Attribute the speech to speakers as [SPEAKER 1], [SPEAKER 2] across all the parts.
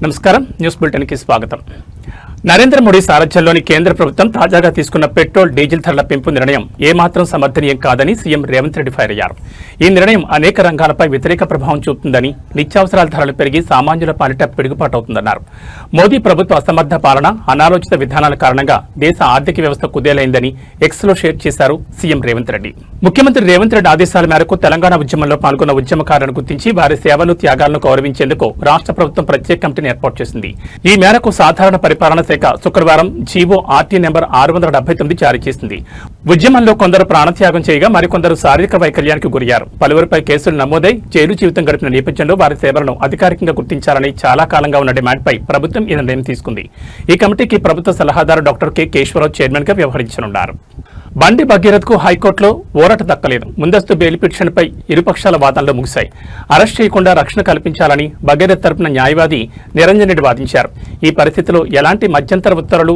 [SPEAKER 1] నమస్కారం news bulletin కి స్వాగతం. నరేంద్ర మోడీ సారథ్యంలోని కేంద్ర ప్రభుత్వం తాజాగా తీసుకున్న పెట్రోల్ డీజిల్ ధరల పెంపు నిర్ణయం ఏమాత్రం సమర్థనీయం కాదని సీఎం రేవంత్ రెడ్డి ఫైర్ అయ్యారు. ఈ నిర్ణయం అనేక రంగాలపై వ్యతిరేక ప్రభావం చూపుతుందని, నిత్యావసరాల ధరలు పెరిగి సామాన్యుల పాలిట పిడుగుపాటవుతుందన్నారు. మోదీ ప్రభుత్వ అసమర్థ పాలన, అనాలోచిత విధానాల కారణంగా దేశ ఆర్థిక వ్యవస్థ కుదేలైందని ఎక్స్లో షేర్ చేశారు సీఎం రేవంత్ రెడ్డి. ముఖ్యమంత్రి రేవంత్ రెడ్డి ఆదేశాల మేరకు తెలంగాణ ఉద్యమంలో పాల్గొన్న ఉద్యమకారులను గుర్తించి వారి సేవలు, త్యాగాలను గౌరవించేందుకు రాష్ట్ర ప్రభుత్వం ప్రత్యేక కమిటీని ఏర్పాటు చేసింది. ఈ మేరకు సాధారణ పరిపాలన శాఖ శుక్రవారం జీవో ఆర్టీ నెంబర్ 679 జారీ చేసింది. ఉద్యమంలో కొందరు ప్రాణత్యాగం చేయగా మరికొందరు శారీరక వైకల్యానికి గురయ్యారు. పలువురిపై కేసులు నమోదై జైలు జీవితం గడిపిన నేపథ్యంలో వారి సేవలను అధికారికంగా గుర్తించాలని చాలా కాలంగా ఉన్న డిమాండ్పై ప్రభుత్వం ఈ నిర్ణయం తీసుకుంది. ఈ కమిటీకి ప్రభుత్వ సలహాదారు డాక్టర్ కె కేశవరావు చైర్మన్ గా వ్యవహరించనున్నారు. బండి భగీరథ్కు హైకోర్టులో ఊరట దక్కలేదు. ముందస్తు బెయిల్ పిటిషన్పై ఇరుపక్షాల వాదనలు ముగిశాయి. అరెస్ట్ చేయకుండా రక్షణ కల్పించాలని భగీరథ్ తరపున న్యాయవాది నిరంజన్ రెడ్డి వాదించారు. ఈ పరిస్థితిలో ఎలాంటి మధ్యంతర ఉత్తర్వులు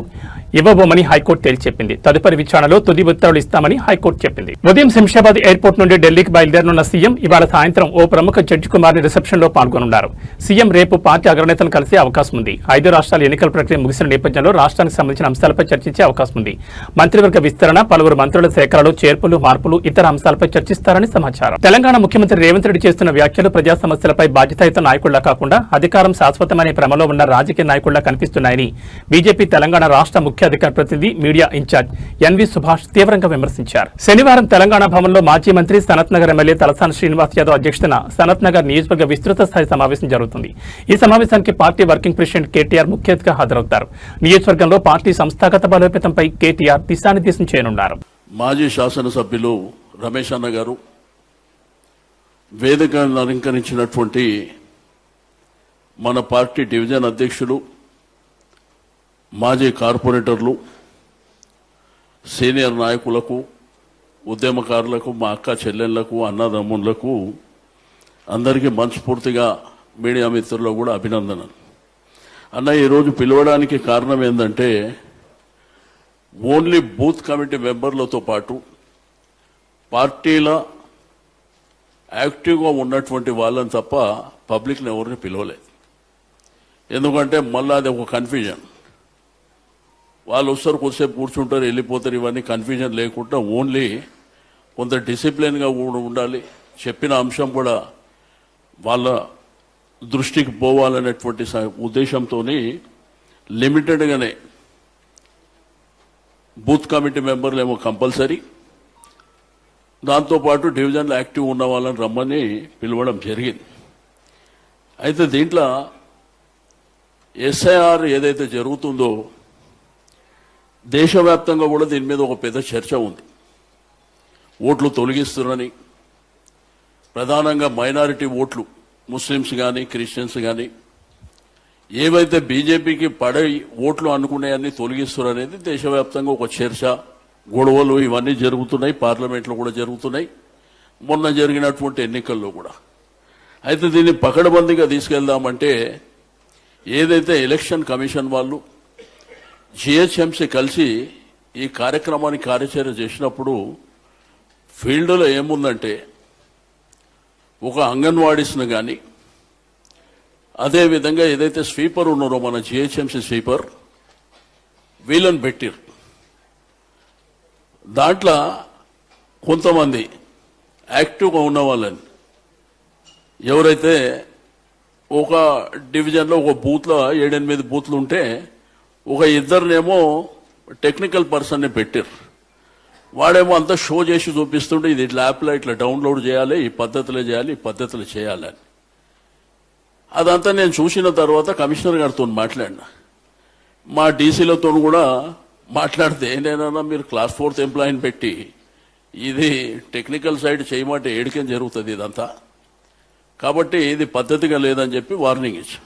[SPEAKER 1] ఇవ్వబోమని హైకోర్టు తేల్చెప్పింది. తదుపరి విచారణలో తుది ఉత్తర్వులు ఇస్తామని హైకోర్టు చెప్పింది. ఉదయం శంషాబాద్ ఎయిర్పోర్ట్ నుండి ఢిల్లీకి బయలుదేరనున్న సీఎం ఇవాళ సాయంత్రం ఓ ప్రముఖ జడ్జి కుమార్ని రిసెప్షన్ లో పాల్గొనున్నారు. సీఎం రేపు పార్టీ అగ్రనేతలను కలిసే అవకాశం ఉంది. 5 రాష్ట్రాల ఎన్నికల ప్రక్రియ ముగిసిన నేపథ్యంలో రాష్ట్రానికి సంబంధించిన అంశాలపై చర్చించే అవకాశం ఉంది. మంత్రివర్గ విస్తరణ, పలువురు మంత్రుల సేకరణలు, చేర్పులు, మార్పులు, ఇతర అంశాలపై చర్చిస్తారని సమాచారం. తెలంగాణ ముఖ్యమంత్రి రేవంత్ రెడ్డి చేస్తున్న వ్యాఖ్యలు ప్రజా సమస్యలపై బాధ్యతాయుత నాయకుళ్లా కాకుండా అధికారం శాశ్వతమనే భ్రమలో ఉన్న రాజకీయ నాయకుళ్లా కనిపిస్తున్నాయని బీజేపీ తెలంగాణ రాష్ట్ర ముఖ్య అధికార ప్రతినిధి, మీడియా ఇన్ఛార్జ్ ఎన్వి సుభాష్ తీవ్రంగా విమర్శించారు. శనివారం తెలంగాణ భవన్లో మాజీ మంత్రి, సనత్ నగర్ ఎమ్మెల్యే తలసాని శ్రీనివాస్ యాదవ్ అధ్యక్షతన సనత్ నగర్ నియోజకవర్గ విస్తృత స్థాయి సమావేశం జరుగుతుంది. ఈ సమావేశానికి పార్టీ వర్కింగ్ ప్రెసిడెంట్ కేటీఆర్ ముఖ్య అతిథిగా హాజరవుతారు. నియోజకవర్గంలో పార్టీ సంస్థాగత బలోపేతంపై కేటీఆర్ దిశానిర్దేశం చేయనున్నారు.
[SPEAKER 2] మాజీ శాసనసభ్యులు రమేష్ అన్న గారు వేదికను అలంకరించినటువంటి మన పార్టీ డివిజన్ అధ్యక్షులు, మాజీ కార్పొరేటర్లు, సీనియర్ నాయకులకు, ఉద్యమకారులకు, మా అక్క చెల్లెళ్లకు, అన్నదమ్ముళ్లకు అందరికీ మనస్ఫూర్తిగా మీడియా మిత్రులకు కూడా అభినందనలు. అన్న, ఈరోజు పిలవడానికి కారణం ఏంటంటే ఓన్లీ బూత్ కమిటీ మెంబర్లతో పాటు పార్టీల యాక్టివ్గా ఉన్నటువంటి వాళ్ళని తప్ప పబ్లిక్ని ఎవరిని పిలవలేదు. ఎందుకంటే మళ్ళీ అది ఒక కన్ఫ్యూజన్. వాళ్ళు వస్తారు, కొద్దిసేపు కూర్చుంటారు, వెళ్ళిపోతారు. ఇవన్నీ కన్ఫ్యూజన్ లేకుండా ఓన్లీ కొంత డిసిప్లిన్గా కూడా ఉండాలి. చెప్పిన అంశం కూడా వాళ్ళ దృష్టికి పోవాలనేటువంటి ఉద్దేశంతో లిమిటెడ్గానే బూత్ కమిటీ మెంబర్లు ఏమో కంపల్సరీ, దాంతోపాటు డివిజన్లో యాక్టివ్ ఉన్న వాళ్ళని రమ్మని పిలవడం జరిగింది. అయితే దీంట్లో ఎస్ఐఆర్ ఏదైతే జరుగుతుందో దేశవ్యాప్తంగా కూడా దీని మీద ఒక పెద్ద చర్చ ఉంది. ఓట్లు తొలగిస్తున్నారని, ప్రధానంగా మైనారిటీ ఓట్లు, ముస్లిమ్స్ కానీ క్రిస్టియన్స్ కానీ ఏవైతే బీజేపీకి పడే ఓట్లు అనుకునేవన్నీ తొలగిస్తున్నారనేది దేశవ్యాప్తంగా ఒక చర్చ, గొడవలు ఇవన్నీ జరుగుతున్నాయి. పార్లమెంట్లో కూడా జరుగుతున్నాయి, మొన్న జరిగినటువంటి ఎన్నికల్లో కూడా. అయితే దీన్ని పకడ్బందీగా తీసుకెళ్దామంటే ఏదైతే ఎలక్షన్ కమిషన్ వాళ్ళు జిహెచ్ఎంసీ కలిసి ఈ కార్యక్రమానికి కార్యాచరణ చేసినప్పుడు ఫీల్డ్లో ఏముందంటే ఒక అంగన్వాడీస్ను కానీ, అదేవిధంగా ఏదైతే స్వీపర్ ఉన్నారో మన జిహెచ్ఎంసీ స్వీపర్, వీళ్ళని పెట్టిరు. దాంట్లో కొంతమంది యాక్టివ్గా ఉన్న వాళ్ళని, ఎవరైతే ఒక డివిజన్లో ఒక బూత్లో 7-8 బూత్లు ఉంటే ఒక ఇద్దరినేమో టెక్నికల్ పర్సన్ని పెట్టారు. వాడేమో అంతా షో చేసి చూపిస్తుంటే ఇది ఇట్లా యాప్లో ఇట్లా డౌన్లోడ్ చేయాలి, ఈ పద్ధతిలో చేయాలి, ఈ పద్ధతిలో చేయాలని. అదంతా నేను చూసిన తర్వాత కమిషనర్ గారితో మాట్లాడినా, మా డీసీలతో కూడా మాట్లాడితే, నేనన్నా మీరు క్లాస్ 4th ఎంప్లాయీని పెట్టి ఇది టెక్నికల్ సైడ్ చేయమంటే ఏడికేం జరుగుతుంది ఇదంతా, కాబట్టి ఇది పద్ధతిగా లేదని చెప్పి వార్నింగ్ ఇచ్చాం.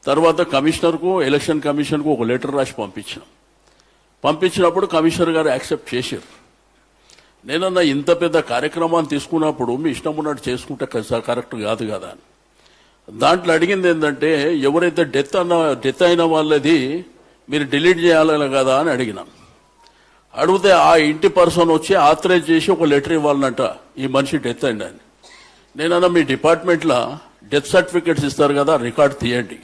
[SPEAKER 2] తర్వాత కమిషనర్కు, ఎలక్షన్ కమిషన్కు ఒక లెటర్ రాసి పంపించినప్పుడు కమిషనర్ గారు యాక్సెప్ట్ చేశారు. నేనన్నా ఇంత పెద్ద కార్యక్రమాన్ని తీసుకున్నప్పుడు మీ ఇష్టం ఉన్నట్టు చేసుకుంటే కరెక్ట్ కాదు కదా అని. దాంట్లో అడిగింది ఏంటంటే ఎవరైతే డెత్ అయిన వాళ్ళది మీరు డిలీట్ చేయాలి కదా అని అడిగినాం. అడిగితే ఆ ఇంటి పర్సన్ వచ్చి ఆథరైజ్ చేసి ఒక లెటర్ ఇవ్వాలన్నట, ఈ మనిషి డెత్ అయింది అని. నేనన్నా మీ డిపార్ట్మెంట్లో డెత్ సర్టిఫికేట్స్ ఇస్తారు కదా, రికార్డ్ తీయండి.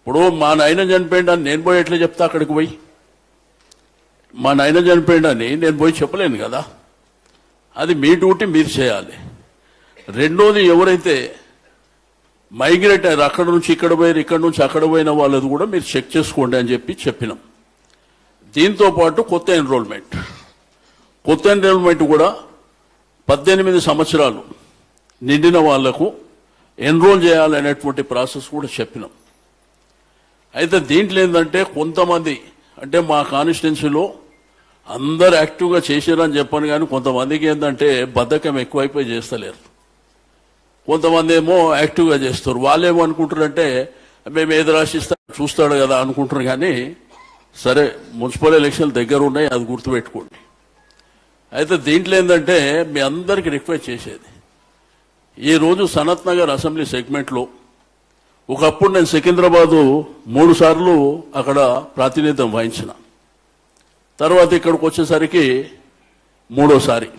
[SPEAKER 2] ఇప్పుడు మా నాయన చనిపోయిందని నేను పోయి ఎట్లా చెప్తా అక్కడికి పోయి? మా నాయన చనిపోయిందని నేను పోయి చెప్పలేను కదా. అది మీ డ్యూటీ మీరు చేయాలి. రెండోది, ఎవరైతే మైగ్రేట్ అయ్యారు అక్కడ నుంచి ఇక్కడ పోయారు, ఇక్కడ నుంచి అక్కడ పోయిన వాళ్ళది కూడా మీరు చెక్ చేసుకోండి అని చెప్పినాం. దీంతో పాటు కొత్త ఎన్రోల్మెంట్ కూడా 18 సంవత్సరాలు నిండిన వాళ్లకు ఎన్రోల్ చేయాలనేటువంటి ప్రాసెస్ కూడా చెప్పినాం. అయితే దీంట్లో ఏంటంటే కొంతమంది, అంటే మా కాన్స్టిట్యున్సీలో అందరు యాక్టివ్గా చేసారని చెప్పాను, కానీ కొంతమందికి ఏంటంటే బద్ధకం ఎక్కువైపోయి చేస్తలేరు. కొంతమంది ఏమో యాక్టివ్గా చేస్తారు. వాళ్ళేమో అనుకుంటారంటే మేము ఏది రాసిస్తా చూస్తాడు కదా అనుకుంటారు. కానీ సరే, మున్సిపల్ ఎలక్షన్ దగ్గర ఉన్నాయి, అది గుర్తుపెట్టుకోండి. అయితే దీంట్లో ఏంటంటే మీ అందరికీ రిక్వెస్ట్ చేసేది, ఈరోజు సనత్ నగర్ అసెంబ్లీ సెగ్మెంట్లో ఒకప్పుడు నేను సికింద్రాబాదు 3 సార్లు అక్కడ ప్రాతినిధ్యం వహించిన, తర్వాత ఇక్కడికి వచ్చేసరికి 3వసారి.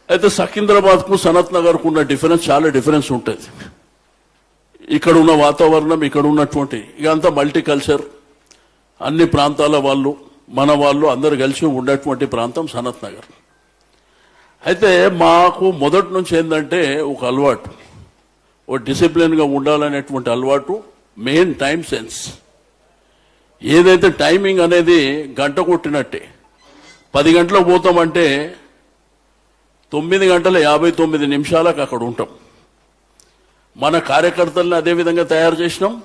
[SPEAKER 2] అయితే సికింద్రాబాద్కు సనత్ నగర్కు ఉన్న డిఫరెన్స్, చాలా డిఫరెన్స్ ఉంటుంది. ఇక్కడ ఉన్న వాతావరణం, ఇక్కడ ఉన్నటువంటి ఇకంతా మల్టీ కల్చర్, అన్ని ప్రాంతాల వాళ్ళు, మన వాళ్ళు అందరు కలిసి ఉండేటువంటి ప్రాంతం సనత్ నగర్. అయితే మాకు మొదటి నుంచి ఏంటంటే ఒక అలవాటు, ఓ డిసిప్లిన్గా ఉండాలనేటువంటి అలవాటు, మెయిన్ టైం సెన్స్. ఏదైతే టైమింగ్ అనేది గంట కొట్టినట్టే, 10 గంటలకు పోతామంటే 9:59 అక్కడ ఉంటాం. మన కార్యకర్తలను అదే విధంగా తయారు చేసినాం,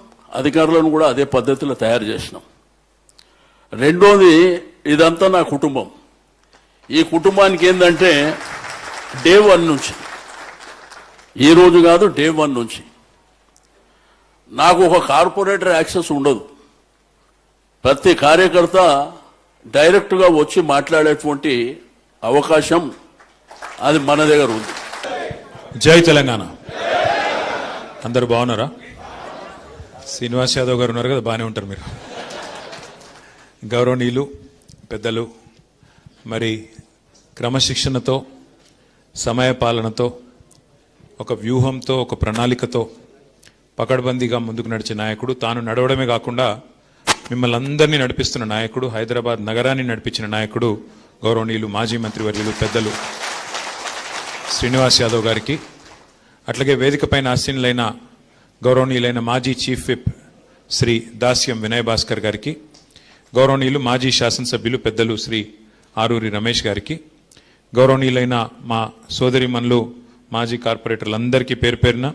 [SPEAKER 2] అధికారులను కూడా అదే పద్ధతిలో తయారు చేసినాం. రెండోది, ఇదంతా నా కుటుంబం. ఈ కుటుంబానికి ఏంటంటే డే 1 నుంచి, ఈ రోజు కాదు, డే 1 నుంచి నాకు ఒక కార్పొరేటర్ యాక్సెస్ ఉండదు. ప్రతి కార్యకర్త డైరెక్ట్గా వచ్చి మాట్లాడేటువంటి అవకాశం అది మన దగ్గర ఉంది.
[SPEAKER 3] జై తెలంగాణ. అందరు బాగున్నారా? శ్రీనివాస్ యాదవ్ గారు ఉన్నారు కదా, బాగానే ఉంటారు మీరు. గౌరవనీయులు పెద్దలు, మరి క్రమశిక్షణతో, సమయపాలనతో, ఒక వ్యూహంతో, ఒక ప్రణాళికతో పకడ్బందీగా ముందుకు నడిచే నాయకుడు, తాను నడవడమే కాకుండా మిమ్మల్ని అందరినీ నడిపిస్తున్న నాయకుడు, హైదరాబాద్ నగరాన్ని నడిపించిన నాయకుడు గౌరవనీయులు మాజీ మంత్రివర్యులు పెద్దలు శ్రీనివాస్ యాదవ్ గారికి, అట్లాగే వేదికపైన ఆసీనులైన గౌరవనీయులైన మాజీ చీఫ్ విప్ శ్రీ దాస్యం వినయ్ భాస్కర్ గారికి, గౌరవనీయులు మాజీ శాసనసభ్యులు పెద్దలు శ్రీ ఆరూరి రమేష్ గారికి, గౌరవనీయులైన మా సోదరిమణులు మాజీ కార్పొరేటర్లందరికీ పేరు పేరున,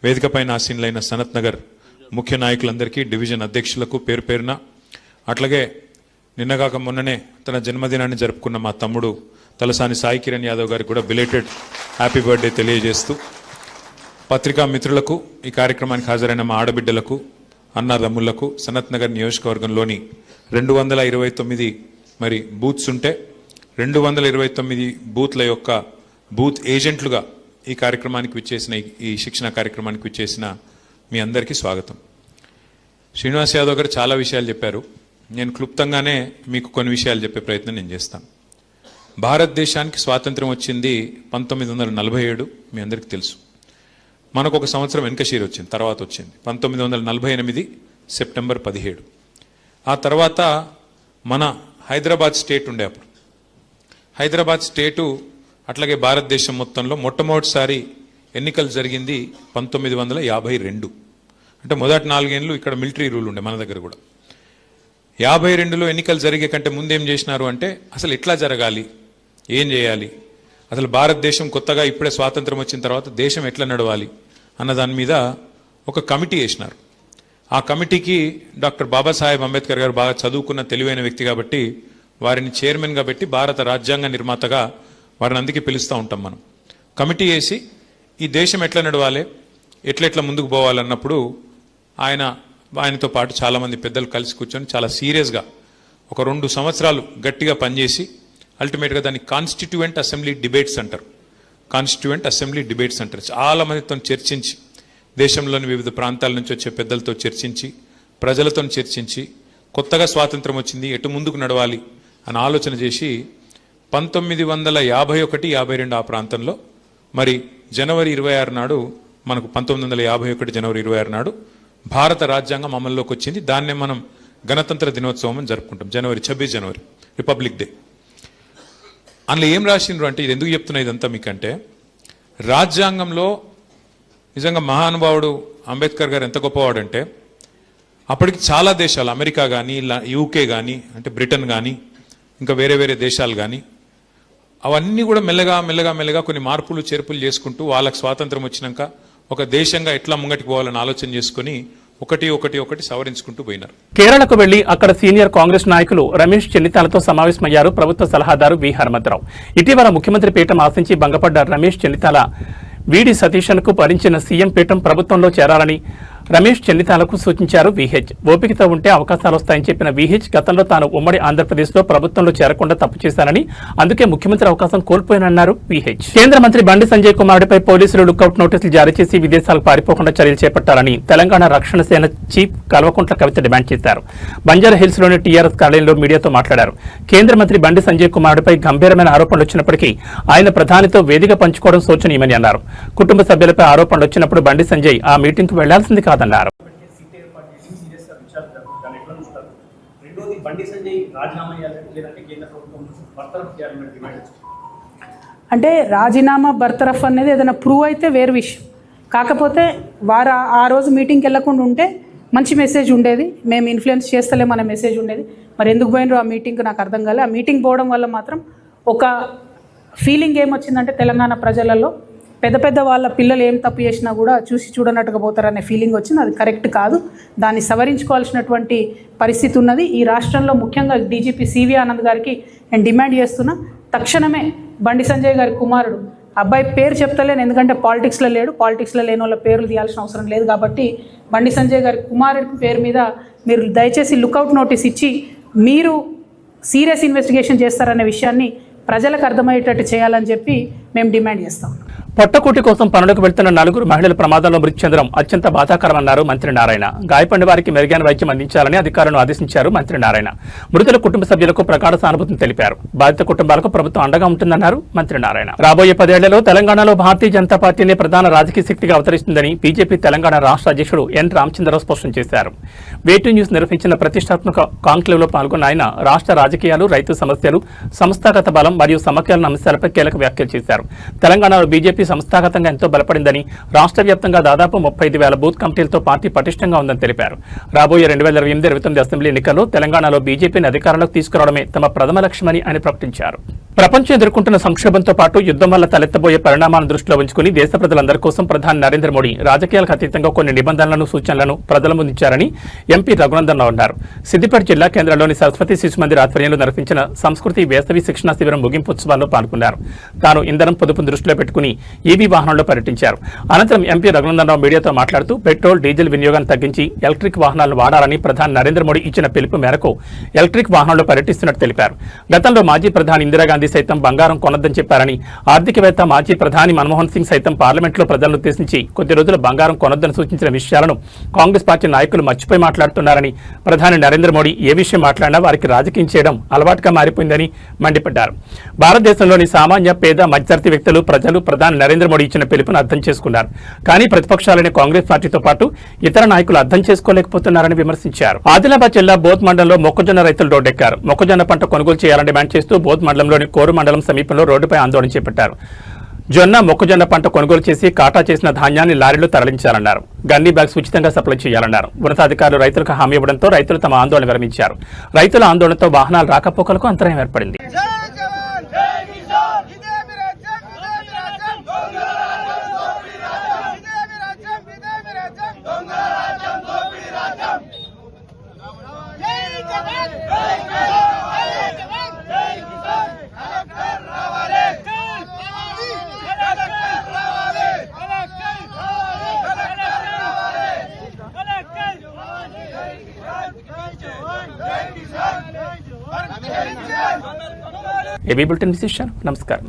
[SPEAKER 3] వేదికపైన ఆసీనులైన సనత్ నగర్ ముఖ్య నాయకులందరికీ, డివిజన్ అధ్యక్షులకు పేరు పేరున, అట్లాగే నిన్నగాక మొన్ననే తన జన్మదినాన్ని జరుపుకున్న మా తమ్ముడు తలసాని సాయి కిరణ్ యాదవ్ గారికి కూడా బిలేటెడ్ హ్యాపీ బర్త్డే తెలియజేస్తూ, పత్రికా మిత్రులకు, ఈ కార్యక్రమానికి హాజరైన మా ఆడబిడ్డలకు, అన్నదమ్ములకు, సనత్ నగర్ నియోజకవర్గంలోని 229 మరి బూత్స్ ఉంటే 229 బూత్ల యొక్క బూత్ ఏజెంట్లుగా ఈ కార్యక్రమానికి విచ్చేసిన, ఈ శిక్షణ కార్యక్రమానికి విచ్చేసిన మీ అందరికీ స్వాగతం. శ్రీనివాస్ యాదవ్ గారు చాలా విషయాలు చెప్పారు. నేను క్లుప్తంగానే మీకు కొన్ని విషయాలు చెప్పే ప్రయత్నం నేను చేస్తాను. భారతదేశానికి స్వాతంత్రం వచ్చింది 1947, మీ అందరికీ తెలుసు. మనకు ఒక సంవత్సరం వెనకషీరి వచ్చింది, తర్వాత వచ్చింది 1948 సెప్టెంబర్ 17. ఆ తర్వాత మన హైదరాబాద్ స్టేట్ ఉండే, అప్పుడు హైదరాబాద్ స్టేటు అట్లాగే భారతదేశం మొత్తంలో మొట్టమొదటిసారి ఎన్నికలు జరిగింది 1952. అంటే మొదటి 4 ఏళ్ళు ఇక్కడ మిలిటరీ రూల్ ఉండే, మన దగ్గర కూడా. 52లో ఎన్నికలు జరిగే కంటే ముందేం చేసినారు అంటే, అసలు ఎట్లా జరగాలి, ఏం చేయాలి, అసలు భారతదేశం కొత్తగా ఇప్పుడే స్వాతంత్రం వచ్చిన తర్వాత దేశం ఎట్లా నడవాలి అన్న దాని మీద ఒక కమిటీ వేసినారు. ఆ కమిటీకి డాక్టర్ బాబాసాహెబ్ అంబేద్కర్ గారు బాగా చదువుకున్న తెలివైన వ్యక్తి కాబట్టి వారిని చైర్మన్గా పెట్టి భారత రాజ్యాంగ నిర్మాతగా వారిని అందుకే పిలుస్తూ ఉంటాం మనం. కమిటీ వేసి ఈ దేశం ఎట్లా నడవాలి, ఎట్లెట్లా ముందుకు పోవాలన్నప్పుడు ఆయనతో పాటు చాలామంది పెద్దలు కలిసి కూర్చొని చాలా సీరియస్గా ఒక 2 సంవత్సరాలు గట్టిగా పనిచేసి అల్టిమేట్గా దాన్ని కాన్స్టిట్యూయెంట్ అసెంబ్లీ డిబేట్స్ అంటారు. కాన్స్టిట్యూయెంట్ అసెంబ్లీ డిబేట్స్ అంటారు. చాలా మందితో చర్చించి, దేశంలోని వివిధ ప్రాంతాల నుంచి వచ్చే పెద్దలతో చర్చించి, ప్రజలతో చర్చించి, కొత్తగా స్వాతంత్రం వచ్చింది ఎటు ముందుకు నడవాలి అని ఆలోచన చేసి 1951-52 ఆ ప్రాంతంలో మరి జనవరి 26 నాడు, మనకు 1951 జనవరి 26 నాడు భారత రాజ్యాంగం అమల్లోకి వచ్చింది. దాన్నే మనం గణతంత్ర దినోత్సవం అని జరుపుకుంటాం. 26 జనవరి రిపబ్లిక్ డే. అందులో ఏం రాసిండ్రు అంటే, ఇది ఎందుకు చెప్తున్నా ఇదంతా మీకంటే, రాజ్యాంగంలో నిజంగా మహానుభావుడు అంబేద్కర్ గారు ఎంత గొప్పవాడంటే, అప్పటికి చాలా దేశాలు, అమెరికా కానీ యూకే కానీ అంటే బ్రిటన్ కానీ ఇంకా వేరే వేరే దేశాలు కానీ, అవన్నీ కూడా మెల్లగా కొన్ని మార్పులు చేర్పులు చేసుకుంటూ వాళ్ళకి స్వాతంత్రం వచ్చినాక ఒక దేశంగా ఎట్లా ముంగటికి పోవాలని ఆలోచన చేసుకుని ఒకటి సవరించుకుంటూ పోయినారు.
[SPEAKER 1] కేరళకు వెళ్లి అక్కడ సీనియర్ కాంగ్రెస్ నాయకులు రమేష్ చెన్నితాలతో సమావేశమయ్యారు ప్రభుత్వ సలహాదారు వి హనుమంతరావు. ఇటీవల ముఖ్యమంత్రి పీఠం ఆశించి భంగపడ్డ రమేష్ చెన్నితాల వీడి సతీషన్కు భరించిన సీఎం పీఠం ప్రభుత్వంలో చేరాలని రమేష్ చెన్నితాలకు సూచించారు విహెచ్. ఓపికతో ఉంటే అవకాశాలు వస్తాయని చెప్పిన విహెచ్ గతంలో తాను ఉమ్మడి ఆంధ్రప్రదేశ్లో ప్రభుత్వంలో చేరకుండా తప్పు చేశానని, అందుకే ముఖ్యమంత్రి అవకాశం కోల్పోయానన్నారు విహెచ్. కేంద్ర మంత్రి బండి సంజయ్ కుమారుడిపై పోలీసులు లుకౌట్ నోటీసులు జారీ చేసి విదేశాలకు పారిపోకుండా చర్యలు చేపట్టాలని తెలంగాణ రక్షణ సేన చీఫ్ కల్వకుంట్ల కవిత డిమాండ్ చేశారు. బంజారా హిల్స్ లోని టీఆర్ఎస్ కార్యాలయంలో మీడియాతో మాట్లాడారు. కేంద్ర మంత్రి బండి సంజయ్ కుమారుడిపై గంభీరమైన ఆరోపణలు వచ్చినప్పటికీ ఆయన ప్రధానితో వేదిక పంచుకోవడం శోచనీయమని అన్నారు. కుటుంబ సభ్యులపై ఆరోపణలు వచ్చినప్పుడు బండి సంజయ్ ఆ మీటింగ్ కు వెళ్లాల్సింది కాదన్నారు.
[SPEAKER 4] అంటే రాజీనామా బర్తరఫ్ అనేది ఏదైనా ప్రూవ్ అయితే వేరు విషయం. కాకపోతే వారు ఆ రోజు మీటింగ్కి వెళ్ళకుండా ఉంటే మంచి మెసేజ్ ఉండేది, మేము ఇన్ఫ్లుయెన్స్ చేస్తలేమనే మెసేజ్ ఉండేది. మరి ఎందుకు పోయినరో ఆ మీటింగ్కి నాకు అర్థం కాలేదు. ఆ మీటింగ్ పోవడం వల్ల మాత్రం ఒక ఫీలింగ్ ఏమొచ్చిందంటే తెలంగాణ ప్రజలలో పెద్ద వాళ్ళ పిల్లలు ఏం తప్పు చేసినా కూడా చూసి చూడనట్టుగా పోతారనే ఫీలింగ్ వచ్చింది. అది కరెక్ట్ కాదు. దాన్ని సవరించుకోవాల్సినటువంటి పరిస్థితి ఉన్నది. ఈ రాష్ట్రంలో ముఖ్యంగా డీజీపీ సివి ఆనంద్ గారికి నేను డిమాండ్ చేస్తున్నా, తక్షణమే బండి సంజయ్ గారి కుమారుడు, అబ్బాయి పేరు చెప్తలేను ఎందుకంటే పాలిటిక్స్లో లేడు, పాలిటిక్స్లో లేని వాళ్ళ పేర్లు తీయాల్సిన అవసరం లేదు కాబట్టి బండి సంజయ్ గారి కుమారుడి పేరు మీద మీరు దయచేసి లుకౌట్ నోటీస్ ఇచ్చి మీరు సీరియస్ ఇన్వెస్టిగేషన్ చేస్తారనే విషయాన్ని ప్రజలకు అర్థమయ్యేటట్టు చేయాలని చెప్పి మేము డిమాండ్ చేస్తాం.
[SPEAKER 1] పొట్టకూటి కోసం పనులకు వెళ్తున్న 4 మహిళల ప్రమాదంలో మృతి చెందడం అత్యంత బాధాకరమన్నారు మంత్రి నారాయణ. గాయపడిన వారికి మెరుగైన వైద్యం అందించాలని అధికారులను ఆదేశించారు మంత్రి నారాయణ. మృతుల కుటుంబ సభ్యులకు ప్రగాఢ సానుభూతిని తెలిపారు. బాధిత కుటుంబాలకు ప్రభుత్వం అండగా ఉంటుందన్నారు మంత్రి నారాయణ. రాబోయే 10 ఏళ్లలో తెలంగాణలో భారతీయ జనతా పార్టీనే ప్రధాన రాజకీయ శక్తిగా అవతరిస్తుందని బీజేపీ తెలంగాణ రాష్ట్ర అధ్యక్షుడు ఎన్ రామచంద్రరావు స్పష్టం చేశారు. వేటు న్యూస్ నిర్వహించిన ప్రతిష్టాత్మక కాంక్లేవ్లో పాల్గొన్న ఆయన రాష్ట్ర రాజకీయాలు, రైతు సమస్యలు, సంస్థాగత బలం మరియు సమఖ్యాలన్న అంశాలపై కీలక వ్యాఖ్యలు చేశారు. తెలంగాణలో బీజేపీ సంస్థాగతంగా ఎంతో బలపడిందని, రాష్ట్ర వ్యాప్తంగా దాదాపు 35,000 బూత్ కమిటీలతో పార్టీ పటిష్టంగా ఉందని తెలిపారు. రాబోయే 2028-29 అసెంబ్లీ ఎన్నికల్లో తెలంగాణలో బీజేపీని అధికారంలోకి తీసుకురావడమే తమ ప్రథమ లక్ష్యమని ఆయన ప్రకటించారు. ప్రపంచం ఎదుర్కొంటున్న సంక్షోభంతో పాటు యుద్ధం వల్ల తలెత్తబోయే పరిణామాలను దృష్టిలో ఉంచుకుని దేశ ప్రజలందరి కోసం ప్రధాని నరేంద్ర మోడీ రాజకీయాలకు అతీతంగా కొన్ని నిబంధనలను, సూచనలను ప్రజల ముందుంచారని ఎంపీ రఘునందన్ రావు అన్నారు. సిద్దిపేట జిల్లా కేంద్రంలోని సరస్వతి శిశు మందిర్ ఆధ్వర్యంలో నిర్వహించిన సంస్కృతి వేసవి శిక్షణ శిబిరం ముగింపు ఉత్సవాల్లో పాల్గొన్నారు. తాను ఇంధనం పొదుపును దృష్టిలో పెట్టుకుని ఈవీ వాహనంలో పర్యటించారు. అనంతరం ఎంపీ రఘునందన్ రావు మీడియాతో మాట్లాడుతూ పెట్రోల్, డీజిల్ వినియోగాన్ని తగ్గించి ఎలక్ట్రిక్ వాహనాలను వాడాలని ప్రధాని నరేంద్ర మోడీ ఇచ్చిన పిలుపు మేరకు ఎలక్ట్రిక్ వాహనంలో పర్యటిస్తున్నట్టు తెలిపారు. గతంలో మాజీ ప్రధాని ఇందిరాగాంధీ సైతం బంగారం కొనొద్దని చెప్పారని, ఆర్థికవేత్త మాజీ ప్రధాని మన్మోహన్ సింగ్ సైతం పార్లమెంట్లో ప్రజలను ఉద్దేశించి కొద్ది రోజులు బంగారం కొనొద్దని సూచించిన విషయాలను కాంగ్రెస్ పార్టీ నాయకులు మర్చిపోయి మాట్లాడుతున్నారని, ప్రధాని నరేంద్ర మోడీ ఏ విషయం మాట్లాడినా వారికి రాజకీయం చేయడం అలవాటుగా మారిపోయిందని మండిపడ్డారు. భారతదేశంలోని సామాన్య, పేద, మధ్యతరగతి వ్యక్తులు, ప్రజలు ప్రధాని నరేంద్ర మోడీ ఇచ్చిన పిలుపును అర్థం చేసుకున్నారు. కానీ ప్రతిపక్షాలైన కాంగ్రెస్ పార్టీతో పాటు ఇతర నాయకులు అర్థం చేసుకోలేకపోతున్నారని విమర్శించారు. ఆదిలాబాద్ జిల్లా బోధ్ మండలంలో మొక్కజొన్న రైతులు రోడ్డెక్కారు. మొక్కజొన్న పంట కొనుగోలు చేయాలని డిమాండ్ చేస్తూ బోధ్ మండలంలోని కోరు మండలం సమీపంలో రోడ్డుపై ఆందోళన చేపట్టారు. మొక్కజొన్న పంట కొనుగోలు చేసి కాటా చేసిన ధాన్యాన్ని లారీలో తరలించాలన్నారు. గన్నీ బ్యాగ్స్ ఉచితంగా సప్లై చేయాలన్నారు. ఉన్నతాధికారులు రైతులకు హామీ ఇవ్వడంతో రైతులు తమ ఆందోళన విరమించారు. రైతుల ఆందోళనతో వాహనాల రాకపోకలకు అంతరాయం ఏర్పడింది. ఏబీ బులెటిన్ విశేషాలు. నమస్కారం.